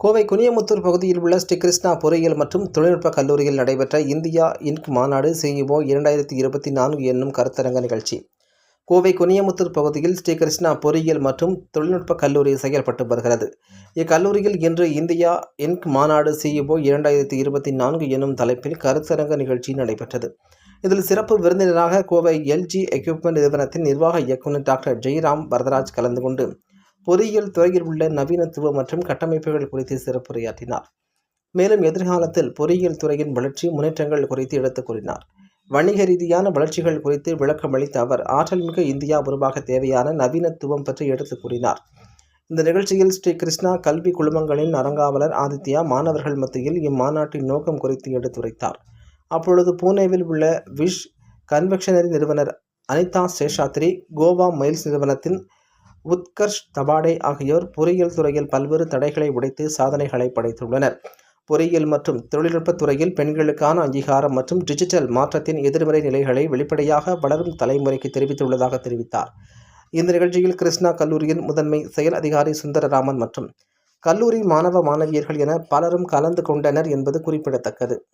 கோவை குனியமுத்தூர் பகுதியில் உள்ள ஸ்ரீ கிருஷ்ணா பொறியியல் மற்றும் தொழில்நுட்ப கல்லூரியில் நடைபெற்ற இந்தியா இன்க் மாநாடு சிஇஓ 2024 என்னும் கருத்தரங்க நிகழ்ச்சி. கோவை குனியமுத்தூர் பகுதியில் ஸ்ரீ கிருஷ்ணா பொறியியல் மற்றும் தொழில்நுட்ப கல்லூரி செயல்பட்டு வருகிறது. இக்கல்லூரியில் இன்று இந்தியா இன்க் மாநாடு சிஇஓ 2024 என்னும் தலைப்பில் கருத்தரங்க நிகழ்ச்சி நடைபெற்றது. இதில் சிறப்பு விருந்தினராக கோவை எல்ஜி எக்யூப்மெண்ட் நிறுவனத்தின் நிர்வாக இயக்குநர் டாக்டர் ஜெய்ராம் வரதராஜ் கலந்து கொண்டு பொறியியல் துறையில் உள்ள நவீனத்துவம் மற்றும் கட்டமைப்புகள் குறித்து சிறப்புரையாற்றினார். மேலும் எதிர்காலத்தில் பொறியியல் துறையின் வளர்ச்சி முன்னேற்றங்கள் குறித்து எடுத்துக் கூறினார். வணிக ரீதியான வளர்ச்சிகள் குறித்து விளக்கமளித்த அவர் ஆற்றல்மிகு இந்தியா உருவாக தேவையான நவீனத்துவம் பற்றி எடுத்துக் கூறினார். இந்த நிகழ்ச்சியில் ஸ்ரீ கிருஷ்ணா கல்வி குழுமங்களின் அறங்காவலர் ஆதித்யா மாணவர்கள் மத்தியில் இம்மாநாட்டின் நோக்கம் குறித்து எடுத்துரைத்தார். அப்பொழுது பூனேவில் உள்ள விஷ் கன்வெக்ஷனரி நிறுவனர் அனிதா சேஷாத்ரி, கோவா மைல்ஸ் நிறுவனத்தின் உத்கர்ஷ் தபாடே ஆகியோர் பொறியியல் துறையில் பல்வேறு தடைகளை உடைத்து சாதனைகளை படைத்துள்ளனர். பொறியியல் மற்றும் தொழில்நுட்பத் துறையில் பெண்களுக்கான அங்கீகாரம் மற்றும் டிஜிட்டல் மாற்றத்தின் எதிர்மறை நிலைகளை வெளிப்படையாக வளரும் தலைமுறைக்கு தெரிவித்துள்ளதாக தெரிவித்தார். இந்த நிகழ்ச்சியில் கிருஷ்ணா கல்லூரியின் முதன்மை செயல் அதிகாரி சுந்தரராமன் மற்றும் கல்லூரி மாணவ மாணவியர்கள் என பலரும் கலந்து கொண்டனர் என்பது குறிப்பிடத்தக்கது.